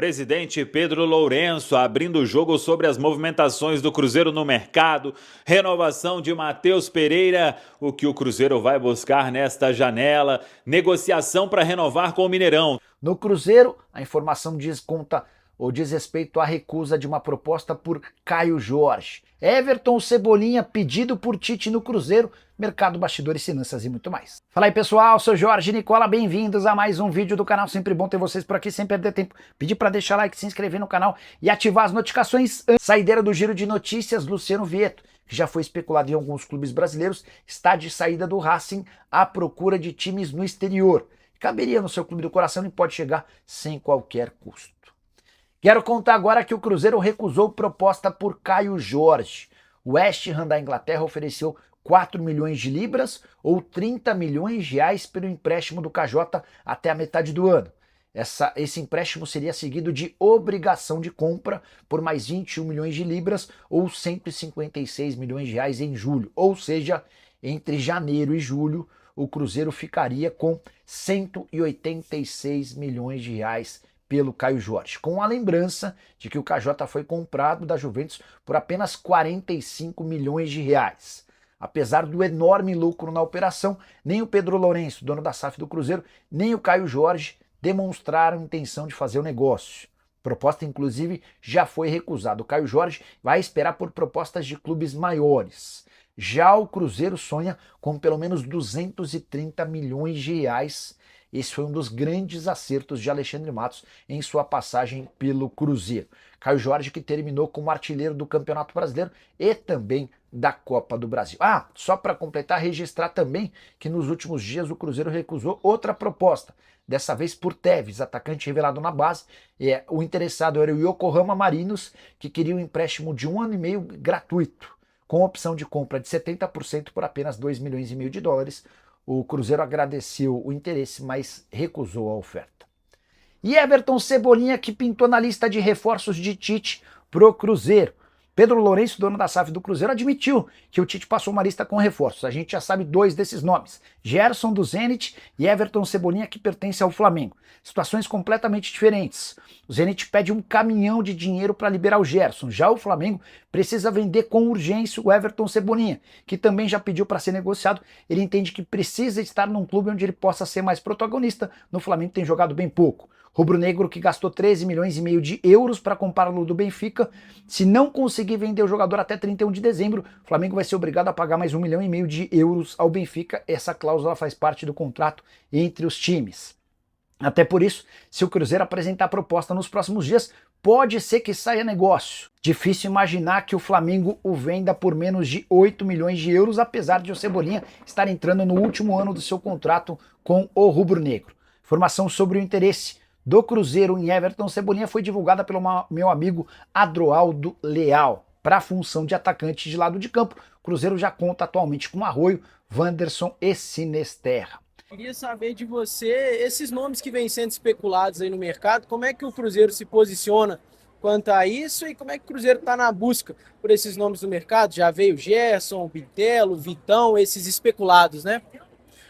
Presidente Pedro Lourenço abrindo o jogo sobre as movimentações do Cruzeiro no mercado, renovação de Matheus Pereira, o que o Cruzeiro vai buscar nesta janela, negociação para renovar com o Mineirão. No Cruzeiro, a informação diz respeito à recusa de uma proposta por Caio Jorge. Everton Cebolinha pedido por Tite no Cruzeiro, mercado, bastidores, finanças e muito mais. Fala aí pessoal, sou Jorge Nicola, bem-vindos a mais um vídeo do canal, sempre bom ter vocês por aqui, sem perder tempo. Pedir para deixar like, se inscrever no canal e ativar as notificações. Saideira do Giro de Notícias, Luciano Vieto, que já foi especulado em alguns clubes brasileiros, está de saída do Racing à procura de times no exterior. Caberia no seu clube do coração e pode chegar sem qualquer custo. Quero contar agora que o Cruzeiro recusou proposta por Caio Jorge. O West Ham da Inglaterra ofereceu 4 milhões de libras ou 30 milhões de reais pelo empréstimo do KJ até a metade do ano. Esse empréstimo seria seguido de obrigação de compra por mais 21 milhões de libras ou 156 milhões de reais em julho. Ou seja, entre janeiro e julho, o Cruzeiro ficaria com 186 milhões de reais pelo Caio Jorge, com a lembrança de que o KJ foi comprado da Juventus por apenas 45 milhões de reais. Apesar do enorme lucro na operação, nem o Pedro Lourenço, dono da SAF do Cruzeiro, nem o Caio Jorge demonstraram intenção de fazer o negócio. A proposta, inclusive, já foi recusada. O Caio Jorge vai esperar por propostas de clubes maiores. Já o Cruzeiro sonha com pelo menos 230 milhões de reais. Esse foi um dos grandes acertos de Alexandre Matos em sua passagem pelo Cruzeiro. Caio Jorge, que terminou como artilheiro do Campeonato Brasileiro e também da Copa do Brasil. Só para completar, registrar também que nos últimos dias o Cruzeiro recusou outra proposta, dessa vez por Tevez, atacante revelado na base. O interessado era o Yokohama Marinos, que queria um empréstimo de 1 ano e meio gratuito, com opção de compra de 70% por apenas 2 milhões e meio de dólares. O Cruzeiro agradeceu o interesse, mas recusou a oferta. E Everton Cebolinha, que pintou na lista de reforços de Tite pro Cruzeiro. Pedro Lourenço, dono da SAF do Cruzeiro, admitiu que o Tite passou uma lista com reforços. A gente já sabe 2 desses nomes: Gerson do Zenit e Everton Cebolinha, que pertence ao Flamengo. Situações completamente diferentes. O Zenit pede um caminhão de dinheiro para liberar o Gerson. Já o Flamengo precisa vender com urgência o Everton Cebolinha, que também já pediu para ser negociado. Ele entende que precisa estar num clube onde ele possa ser mais protagonista. No Flamengo tem jogado bem pouco. Rubro-negro, que gastou 13 milhões e meio de euros para comprá-lo do Benfica. Se não conseguir vender o jogador até 31 de dezembro, o Flamengo vai ser obrigado a pagar mais 1,5 milhão de euros ao Benfica. Essa cláusula faz parte do contrato entre os times. Até por isso, se o Cruzeiro apresentar proposta nos próximos dias, pode ser que saia negócio. Difícil imaginar que o Flamengo o venda por menos de 8 milhões de euros, apesar de o Cebolinha estar entrando no último ano do seu contrato com o Rubro-Negro. Informação sobre o interesse do Cruzeiro em Everton Cebolinha foi divulgada pelo meu amigo Adroaldo Leal. Para a função de atacante de lado de campo, o Cruzeiro já conta atualmente com Arroio, Wanderson e Sinesterra. Queria saber de você, esses nomes que vêm sendo especulados aí no mercado, como é que o Cruzeiro se posiciona quanto a isso e como é que o Cruzeiro está na busca por esses nomes no mercado? Já veio Gerson, Bitelo, Vitão, esses especulados, né?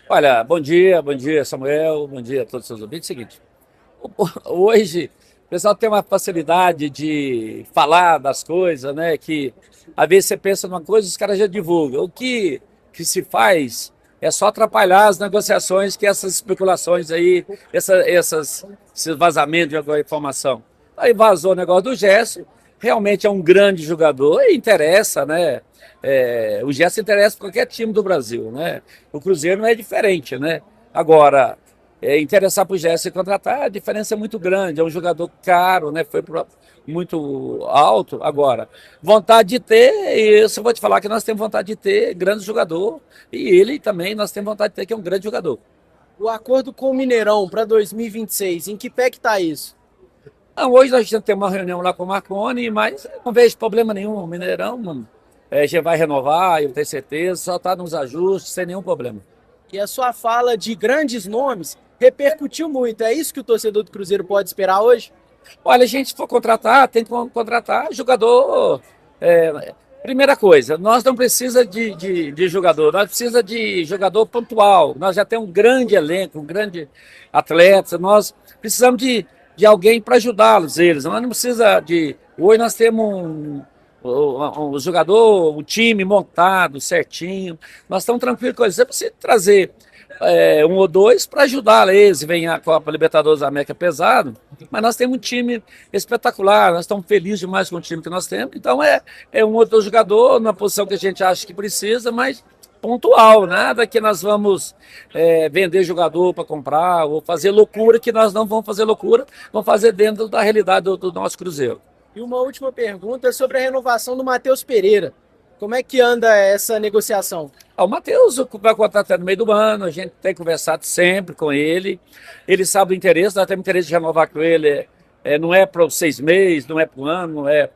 Olha, bom dia Samuel, bom dia a todos os seus ouvintes. Seguinte, hoje o pessoal tem uma facilidade de falar das coisas, né? Que às vezes você pensa numa coisa e os caras já divulgam. O que se faz é só atrapalhar as negociações, que essas especulações aí, esses vazamentos de informação. Aí vazou o negócio do Gerson, realmente é um grande jogador e interessa, né? O Gerson interessa para qualquer time do Brasil, né? O Cruzeiro não é diferente, né? Agora, interessar para o Gerson contratar, a diferença é muito grande, é um jogador caro, né? Foi muito alto. Agora, vontade de ter, e isso eu vou te falar que nós temos vontade de ter grande jogador, e ele também nós temos vontade de ter, que é um grande jogador. O acordo com o Mineirão para 2026, em que pé que está isso? Hoje nós temos uma reunião lá com o Marconi, mas não vejo problema nenhum. O Mineirão já vai renovar, eu tenho certeza, só está nos ajustes, sem nenhum problema. E a sua fala de grandes nomes repercutiu muito, é isso que o torcedor do Cruzeiro pode esperar hoje? Olha, a gente for contratar, tem que contratar jogador. Primeira coisa, nós não precisamos de jogador, nós precisamos de jogador pontual. Nós já temos um grande elenco, um grande atleta, nós precisamos de de alguém para ajudá-los, eles. Nós não precisa de... Hoje nós temos um jogador, um time montado certinho, nós estamos tranquilos com isso. Você precisa trazer um ou dois para ajudar eles. Vem a Copa Libertadores da América pesado, mas nós temos um time espetacular, nós estamos felizes demais com o time que nós temos. Então é um outro jogador na posição que a gente acha que precisa, mas pontual, nada que nós vamos vender jogador para comprar ou fazer loucura, que nós não vamos fazer loucura, vamos fazer dentro da realidade do nosso Cruzeiro. E uma última pergunta sobre a renovação do Matheus Pereira. Como é que anda essa negociação? O Matheus vai contratar no meio do ano, a gente tem conversado sempre com ele, ele sabe do interesse, nós temos interesse de renovar com ele, não é para os 6 meses, não é para o ano, não é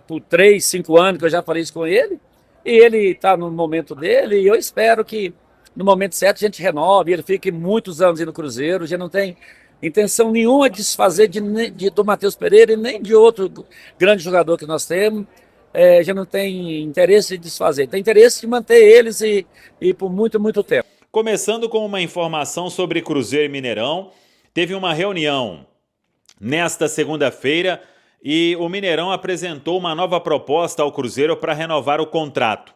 por 3, 5 anos, que eu já falei isso com ele, e ele está no momento dele, e eu espero que no momento certo a gente renove, ele fique muitos anos aí no Cruzeiro, a gente não tem intenção nenhuma de desfazer do Matheus Pereira e nem de outro grande jogador que nós temos. Já não tem interesse de desfazer, tem interesse de manter eles e por muito, muito tempo. Começando com uma informação sobre Cruzeiro e Mineirão, teve uma reunião nesta segunda-feira e o Mineirão apresentou uma nova proposta ao Cruzeiro para renovar o contrato.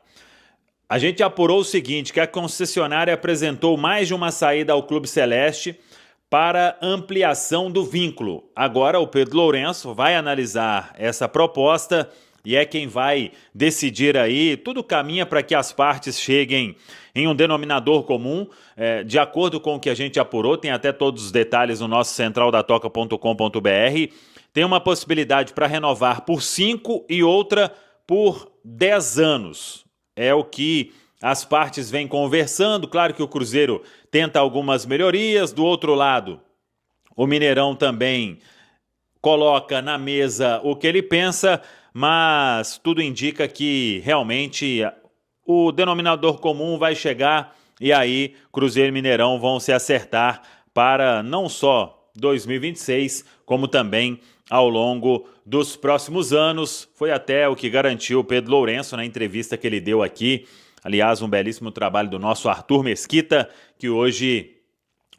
A gente apurou o seguinte, que a concessionária apresentou mais de uma saída ao Clube Celeste para ampliação do vínculo. Agora o Pedro Lourenço vai analisar essa proposta e é quem vai decidir aí. Tudo caminha para que as partes cheguem em um denominador comum, de acordo com o que a gente apurou, tem até todos os detalhes no nosso centraldatoca.com.br. Tem uma possibilidade para renovar por 5 e outra por 10 anos. É o que as partes vêm conversando. Claro que o Cruzeiro tenta algumas melhorias. Do outro lado, o Mineirão também coloca na mesa o que ele pensa, mas tudo indica que realmente o denominador comum vai chegar e aí Cruzeiro e Mineirão vão se acertar para não só 2026, como também ao longo dos próximos anos. Foi até o que garantiu o Pedro Lourenço na entrevista que ele deu aqui. Aliás, um belíssimo trabalho do nosso Arthur Mesquita, que hoje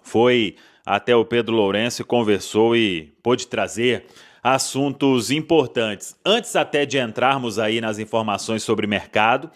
foi até o Pedro Lourenço e conversou e pôde trazer assuntos importantes. Antes até de entrarmos aí nas informações sobre mercado,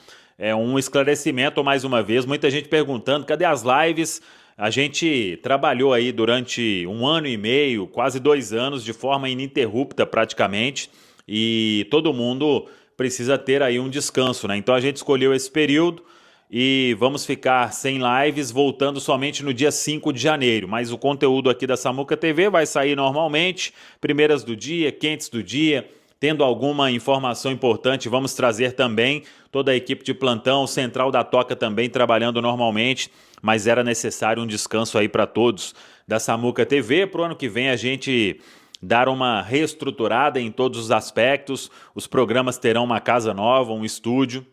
um esclarecimento mais uma vez, muita gente perguntando, cadê as lives? A gente trabalhou aí durante 1 ano e meio, quase 2 anos, de forma ininterrupta praticamente, e todo mundo precisa ter aí um descanso, né? Então a gente escolheu esse período e vamos ficar sem lives, voltando somente no dia 5 de janeiro. Mas o conteúdo aqui da Samuca TV vai sair normalmente, primeiras do dia, quentes do dia. Tendo alguma informação importante, vamos trazer também toda a equipe de plantão, Central da Toca também trabalhando normalmente, mas era necessário um descanso aí para todos da Samuca TV. Para o ano que vem a gente dar uma reestruturada em todos os aspectos, os programas terão uma casa nova, um estúdio,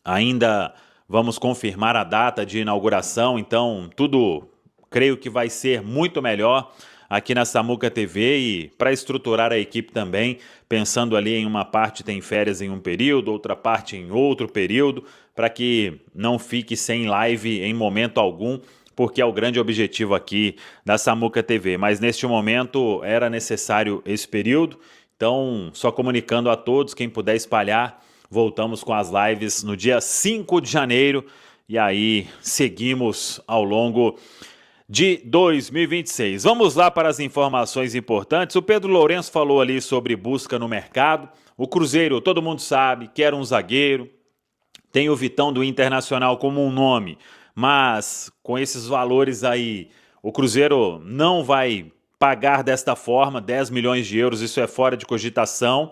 ainda vamos confirmar a data de inauguração, então tudo creio que vai ser muito melhor aqui na Samuca TV e para estruturar a equipe também, pensando ali em uma parte tem férias em um período, outra parte em outro período, para que não fique sem live em momento algum, porque é o grande objetivo aqui da Samuca TV. Mas neste momento era necessário esse período, então só comunicando a todos, quem puder espalhar, voltamos com as lives no dia 5 de janeiro e aí seguimos ao longo de 2026. Vamos lá para as informações importantes. O Pedro Lourenço falou ali sobre busca no mercado. O Cruzeiro, todo mundo sabe, quer um zagueiro. Tem o Vitão do Internacional como um nome, mas com esses valores aí, o Cruzeiro não vai pagar desta forma, 10 milhões de euros, isso é fora de cogitação.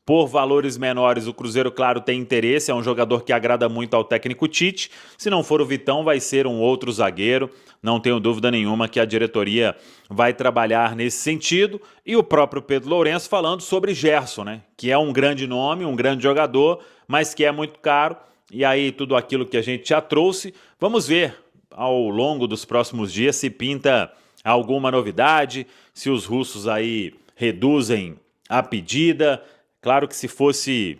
Por valores menores, o Cruzeiro, claro, tem interesse, é um jogador que agrada muito ao técnico Tite. Se não for o Vitão, vai ser um outro zagueiro. Não tenho dúvida nenhuma que a diretoria vai trabalhar nesse sentido. E o próprio Pedro Lourenço falando sobre Gerson, né? Que é um grande nome, um grande jogador, mas que é muito caro. E aí tudo aquilo que a gente já trouxe. Vamos ver ao longo dos próximos dias se pinta alguma novidade, se os russos aí reduzem a pedida. Claro que se fosse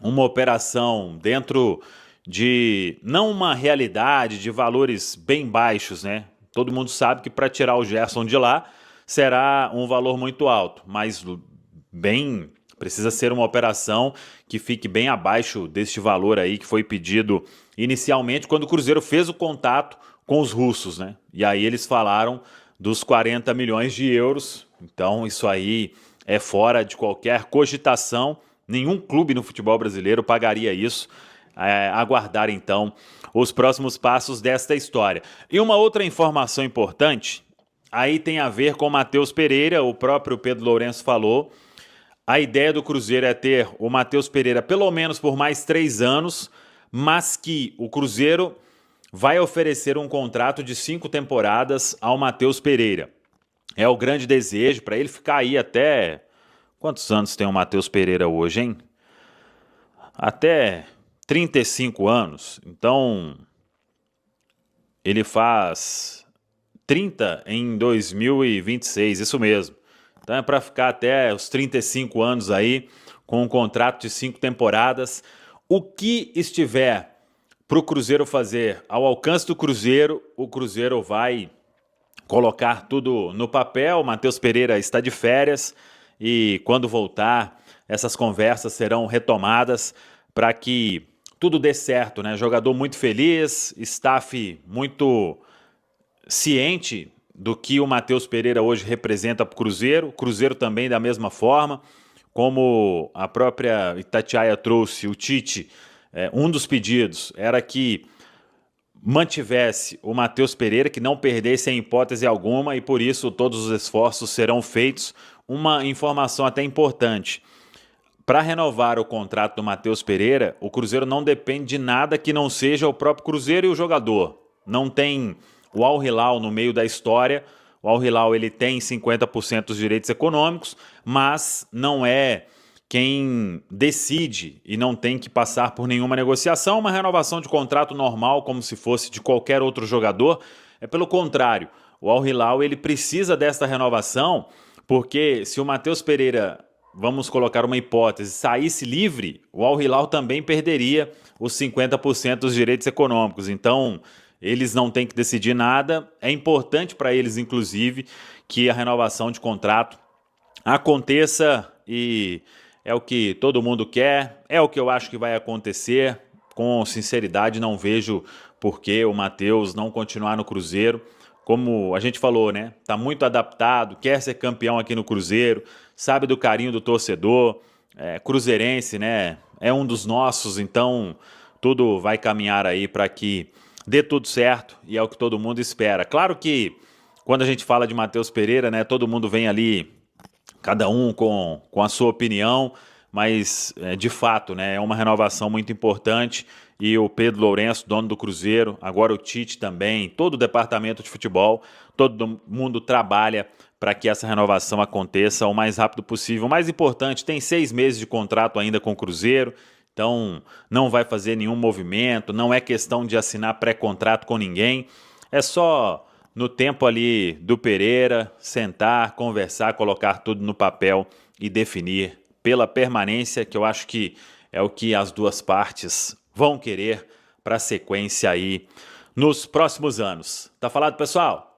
uma operação dentro de, não uma realidade, de valores bem baixos, né? Todo mundo sabe que para tirar o Gerson de lá, será um valor muito alto, mas bem, precisa ser uma operação que fique bem abaixo deste valor aí que foi pedido inicialmente quando o Cruzeiro fez o contato com os russos, né? E aí eles falaram dos 40 milhões de euros, então isso aí é fora de qualquer cogitação, nenhum clube no futebol brasileiro pagaria isso. Aguardar então os próximos passos desta história. E uma outra informação importante, aí tem a ver com o Matheus Pereira, o próprio Pedro Lourenço falou. A ideia do Cruzeiro é ter o Matheus Pereira pelo menos por mais 3 anos, mas que o Cruzeiro vai oferecer um contrato de 5 temporadas ao Matheus Pereira. É o grande desejo para ele ficar aí até... Quantos anos tem o Matheus Pereira hoje, hein? Até 35 anos. Então, ele faz 30 em 2026, isso mesmo. Então é para ficar até os 35 anos aí, com um contrato de 5 temporadas. O que estiver para o Cruzeiro fazer ao alcance do Cruzeiro, o Cruzeiro vai colocar tudo no papel. O Matheus Pereira está de férias e quando voltar, essas conversas serão retomadas para que tudo dê certo, né? Jogador muito feliz, staff muito ciente do que o Matheus Pereira hoje representa para o Cruzeiro também da mesma forma, como a própria Itatiaia trouxe, o Tite, um dos pedidos era que mantivesse o Matheus Pereira, que não perdesse em hipótese alguma, e por isso todos os esforços serão feitos. Uma informação até importante, para renovar o contrato do Matheus Pereira, o Cruzeiro não depende de nada que não seja o próprio Cruzeiro e o jogador. Não tem o Al Hilal no meio da história. O Al Hilal ele tem 50% dos direitos econômicos, mas não é quem decide e não tem que passar por nenhuma negociação. Uma renovação de contrato normal, como se fosse de qualquer outro jogador. É pelo contrário, o Al Hilal ele precisa desta renovação, porque se o Matheus Pereira, vamos colocar uma hipótese, saísse livre, o Al Hilal também perderia os 50% dos direitos econômicos. Então, eles não têm que decidir nada. É importante para eles, inclusive, que a renovação de contrato aconteça e é o que todo mundo quer, é o que eu acho que vai acontecer. Com sinceridade, não vejo por que o Matheus não continuar no Cruzeiro. Como a gente falou, né? Tá muito adaptado, quer ser campeão aqui no Cruzeiro, sabe do carinho do torcedor, cruzeirense, né? É um dos nossos, então tudo vai caminhar aí para que dê tudo certo e é o que todo mundo espera. Claro que quando a gente fala de Matheus Pereira, né? Todo mundo vem ali, cada um com a sua opinião, mas de fato, né? É uma renovação muito importante. E o Pedro Lourenço, dono do Cruzeiro, agora o Tite também, todo o departamento de futebol, todo mundo trabalha para que essa renovação aconteça o mais rápido possível. O mais importante, tem 6 meses de contrato ainda com o Cruzeiro, então não vai fazer nenhum movimento, não é questão de assinar pré-contrato com ninguém, é só no tempo ali do Pereira, sentar, conversar, colocar tudo no papel e definir pela permanência, que eu acho que é o que as duas partes vão querer para a sequência aí nos próximos anos. Tá falado, pessoal?